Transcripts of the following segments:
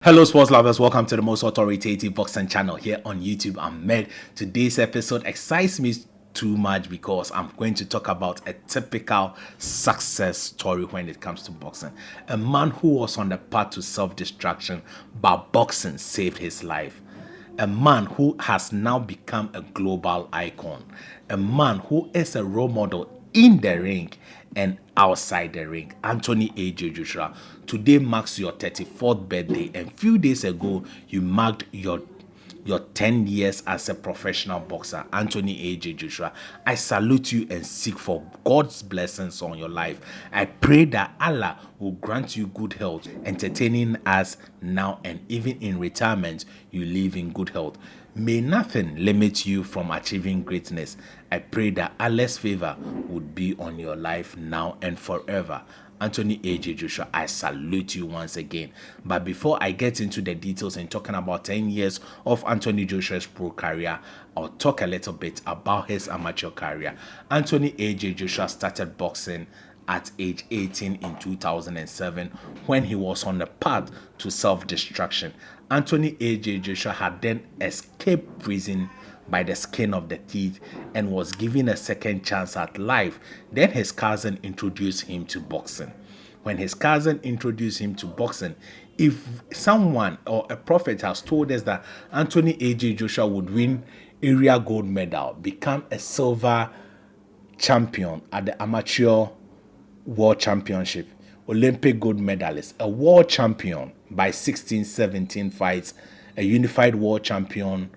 Hello, sports lovers. Welcome to the most authoritative boxing channel here on YouTube. I'm Med. Today's episode excites me too much because I'm going to talk about a typical success story when it comes to boxing. A man who was on the path to self-destruction, but boxing saved his life. A man who has now become a global icon. A man who is a role model in the ring and outside the ring. Anthony A.J. Joshua. Today marks your 34th birthday, and few days ago you marked your 10 years as a professional boxer. Anthony A.J. Joshua, I salute you and seek for God's blessings on your life. I pray that Allah will grant you good health, entertaining us now and even in retirement, you live in good health. May nothing limit you from achieving greatness. I pray that Allah's favor would be on your life now and forever. Anthony A.J. Joshua, I salute you once again. But before I get into the details and talking about 10 years of Anthony Joshua's pro career, I'll talk a little bit about his amateur career. Anthony A.J. Joshua started boxing at age 18 in 2007 when he was on the path to self-destruction. Anthony A.J. Joshua had then escaped prison by the skin of the teeth and was given a second chance at life. Then his cousin introduced him to boxing. When his cousin introduced him to boxing, if someone or a prophet has told us that Anthony A.J. Joshua would win area gold medal, become a silver champion at the amateur world championship, Olympic gold medalist, a world champion by 16, 17 fights, a unified world champion,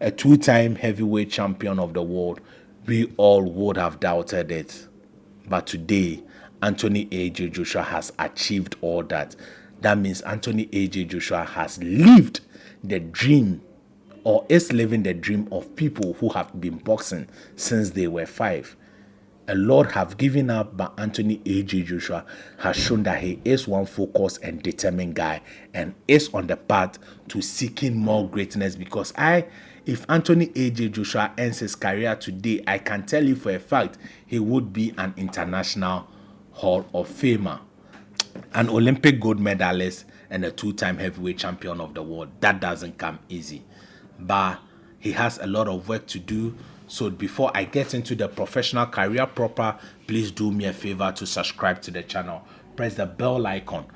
a two-time heavyweight champion of the world, we all would have doubted it. But today, Anthony A.J. Joshua has achieved all that. That means Anthony A.J. Joshua has lived the dream, or is living the dream of people who have been boxing since they were 5. A lot have given up, but Anthony A.J. Joshua has shown that he is one focused and determined guy and is on the path to seeking more greatness. Because if Anthony A.J. Joshua ends his career today, I can tell you for a fact he would be an international Hall of Famer, an Olympic gold medalist, and a two-time heavyweight champion of the world. That doesn't come easy, but he has a lot of work to do. So before I get into the professional career proper, please do me a favor to subscribe to the channel. Press the bell icon.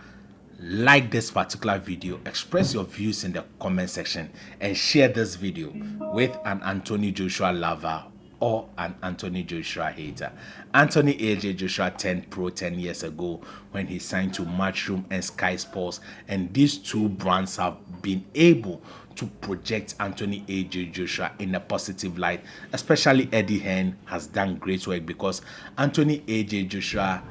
Like this particular video, express your views in the comment section, and share this video with an Anthony Joshua lover or an Anthony Joshua hater. Anthony A.J. Joshua turned pro 10 years ago when he signed to Matchroom and Sky Sports, and these two brands have been able to project Anthony A.J. Joshua in a positive light. Especially Eddie Hearn has done great work because Anthony A.J. Joshua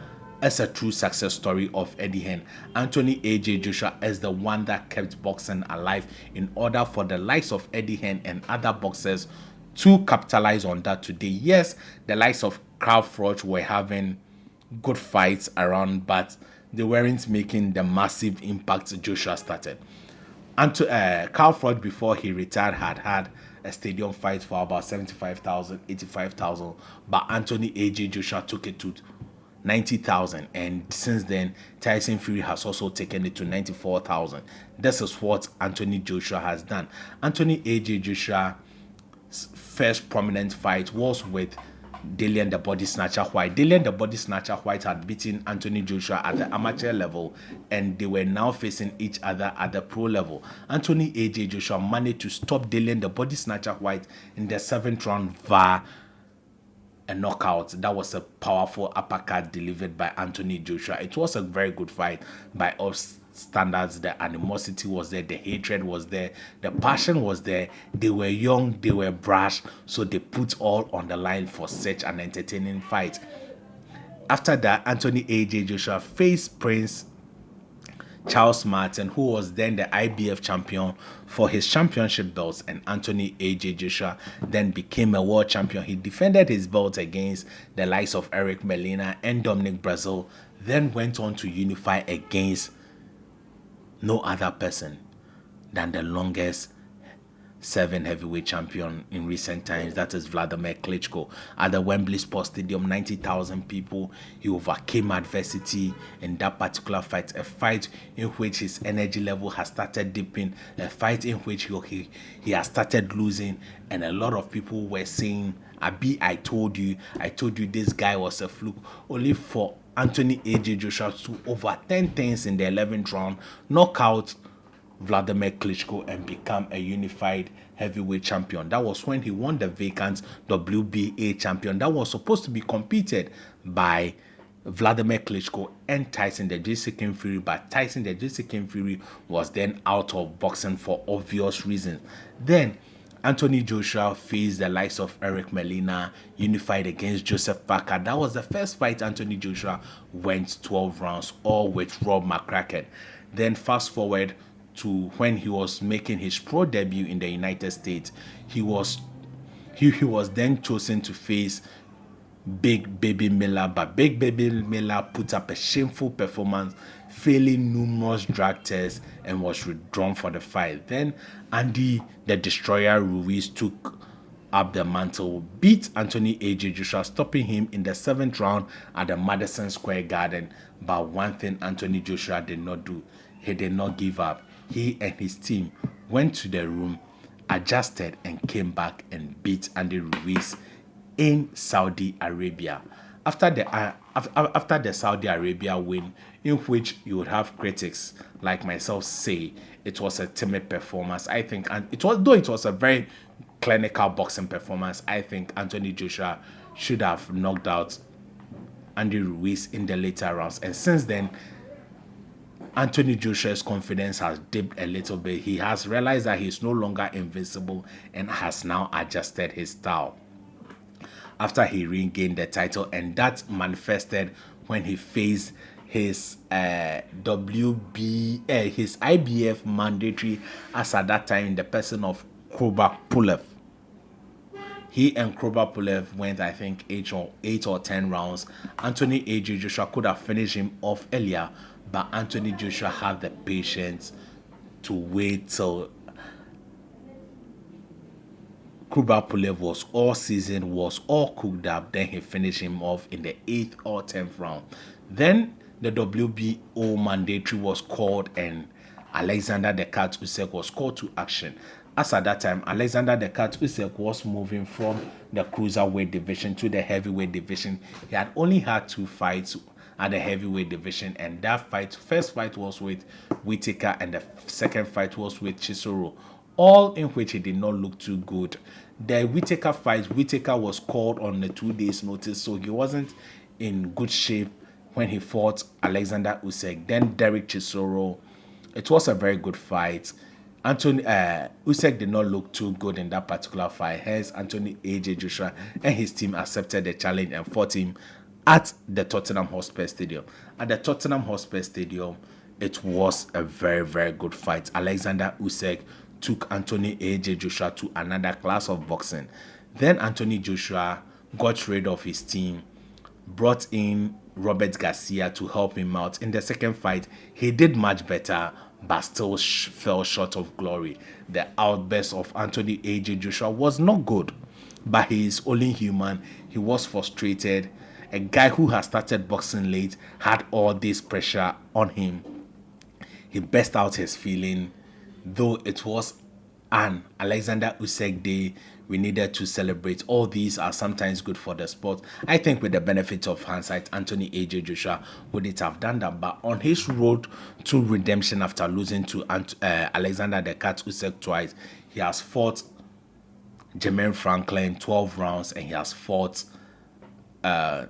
is a true success story of Eddie Hearn. Anthony A.J. Joshua is the one that kept boxing alive in order for the likes of Eddie Hearn and other boxers to capitalize on that today. Yes, the likes of Crawford were having good fights around, but they weren't making the massive impact Joshua started. And Crawford, before he retired, had a stadium fight for about 75,000, 85,000, but Anthony A.J. Joshua took it to 90,000, and since then Tyson Fury has also taken it to 94,000. This is what Anthony Joshua has done. Anthony A.J. Joshua's first prominent fight was with Dillian the Body Snatcher White. Dillian the Body Snatcher White had beaten Anthony Joshua at the amateur level, and they were now facing each other at the pro level. Anthony A.J. Joshua managed to stop Dillian the Body Snatcher White in the 7th round via a knockout. That was a powerful uppercut delivered by Anthony Joshua. It was a very good fight by all standards. The animosity was there, the hatred was there, the passion was there. They were young, they were brash, so they put all on the line for such an entertaining fight. After that, Anthony A.J. Joshua faced Prince Charles Martin, who was then the IBF champion, for his championship belts, and Anthony A.J. Joshua then became a world champion. He defended his belt against the likes of Eric Melina and Dominic Brazil, then went on to unify against no other person than the longest seven heavyweight champion in recent times, that is Vladimir Klitschko. At the Wembley Sports Stadium, 90,000 people. He overcame adversity in that particular fight, a fight in which his energy level has started dipping, a fight in which he has started losing, and a lot of people were saying, Abi, I told you this guy was a fluke, only for Anthony AJ Joshua to overturn things in the 11th round, knock out Vladimir Klitschko and become a unified heavyweight champion. That was when he won the vacant WBA champion that was supposed to be competed by Vladimir Klitschko and Tyson the JC King Fury, but Tyson the JC King Fury was then out of boxing for obvious reasons. Then Anthony Joshua faced the likes of Eric Melina, unified against Joseph Parker. That was the first fight Anthony Joshua went 12 rounds, all with Rob McCracken. Then fast forward to when he was making his pro debut in the United States, he was then chosen to face Big Baby Miller, but Big Baby Miller put up a shameful performance, failing numerous drug tests, and was withdrawn for the fight. Then Andy the Destroyer Ruiz took up the mantle, beat Anthony AJ Joshua, stopping him in the 7th round at the Madison Square Garden. But one thing Anthony Joshua did not do, he did not give up. He and his team went to the room, adjusted, and came back and beat Andy Ruiz in Saudi Arabia. After the Saudi Arabia win, in which you would have critics like myself say it was a timid performance, I think, and it was a very clinical boxing performance, I think Anthony Joshua should have knocked out Andy Ruiz in the later rounds. And since then, Anthony Joshua's confidence has dipped a little bit. He has realized that he's no longer invincible and has now adjusted his style after he regained the title, and that manifested when he faced his his IBF mandatory, as at that time in the person of Kubrat Pulev. He and Kubrat Pulev went, I think, 8 or 10 rounds. Anthony AJ Joshua could have finished him off earlier, but Anthony Joshua had the patience to wait till Kubrat Pulev was all seasoned, was all cooked up. Then he finished him off in the 8th or 10th round. Then the WBO mandatory was called, and Alexander the Cat Usyk was called to action. As at that time, Alexander the Cat Usyk was moving from the cruiserweight division to the heavyweight division. He had only had 2 fights at the heavyweight division, and that first fight was with Whittaker, and the second fight was with Chisoro, all in which he did not look too good. The Whittaker fight, Whittaker was called on a 2 days notice, so he wasn't in good shape when he fought Alexander Usyk. Then Derek Chisoro, it was a very good fight. Usyk did not look too good in that particular fight. Hence, Anthony AJ Joshua and his team accepted the challenge and fought him at the Tottenham Hotspur Stadium. At the Tottenham Hotspur Stadium, it was a very, very good fight. Alexander Usyk took Anthony AJ Joshua to another class of boxing. Then Anthony Joshua got rid of his team, brought in Robert Garcia to help him out. In the second fight, he did much better, but still fell short of glory. The outburst of Anthony AJ Joshua was not good, but he is only human. He was frustrated. A guy who has started boxing late had all this pressure on him. He burst out his feeling. Though it was an Alexander Usyk day, we needed to celebrate. All these are sometimes good for the sport. I think with the benefit of hindsight, Anthony AJ Joshua wouldn't have done that. But on his road to redemption after losing to Alexander the Cat Usyk twice, he has fought Jermaine Franklin 12 rounds, and he has fought and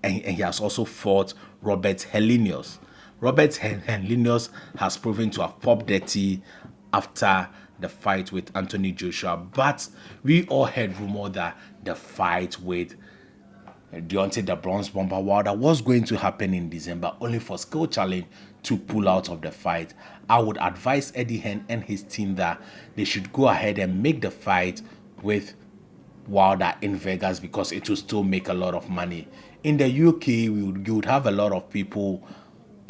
he has also fought Robert Helenius. Robert Helenius has proven to have popped dirty after the fight with Anthony Joshua, but we all heard rumor that the fight with Deontay the Bronze Bomber Wilder was going to happen in December, only for Skill Challenge to pull out of the fight. I would advise Eddie Hearn and his team that they should go ahead and make the fight with Wilder in Vegas, because it will still make a lot of money. In the UK, you would have a lot of people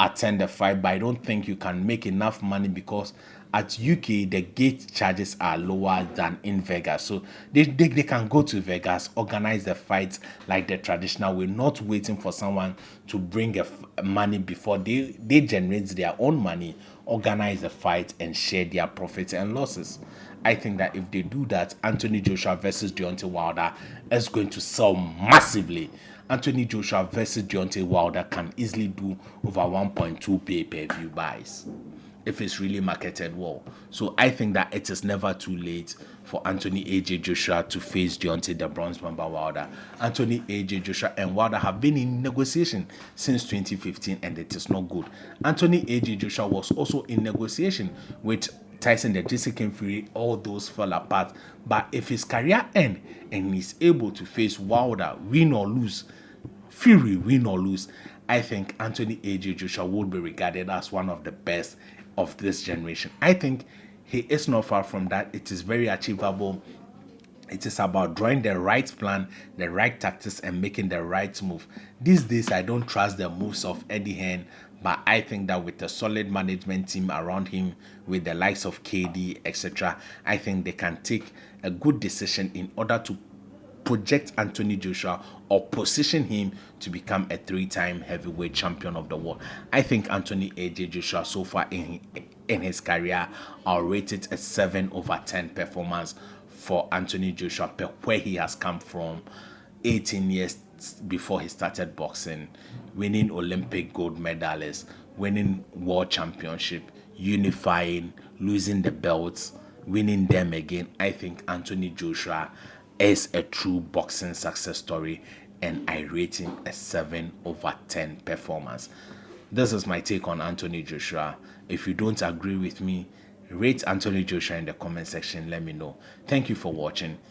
attend the fight, but I don't think you can make enough money because at UK the gate charges are lower than in Vegas. So they can go to Vegas, organize the fights like the traditional way, not waiting for someone to bring money before they generate their own money, organize the fight, and share their profits and losses. I think that if they do that, Anthony Joshua versus Deontay Wilder is going to sell massively. Anthony Joshua versus Deontay Wilder can easily do over 1.2 pay-per-view buys if it's really marketed well. So I think that it is never too late for Anthony AJ Joshua to face Deontay the Bronze Bomber Wilder. Anthony AJ Joshua and Wilder have been in negotiation since 2015 and it is not good. Anthony AJ Joshua was also in negotiation with Tyson the Jessica Fury. All those fell apart. But if his career ends and he's able to face Wilder, win or lose, Fury, win or lose, I think Anthony AJ Joshua will be regarded as one of the best of this generation. I think he is not far from that. It is very achievable. It is about drawing the right plan, the right tactics, and making the right move. These days, I don't trust the moves of Eddie Hearn, but I think that with a solid management team around him, with the likes of KD, etc., I think they can take a good decision in order to project Anthony Joshua or position him to become a 3-time heavyweight champion of the world. I think Anthony AJ Joshua so far in his career, I'll rate it a 7/10 performance for Anthony Joshua per where he has come from 18 years before he started boxing, winning Olympic gold medalists, winning world championship, unifying, losing the belts, winning them again. I think Anthony Joshua is a true boxing success story and I rate him a 7/10 performance. This is my take on Anthony Joshua. If you don't agree with me, rate Anthony Joshua in the comment section. Let me know. Thank you for watching.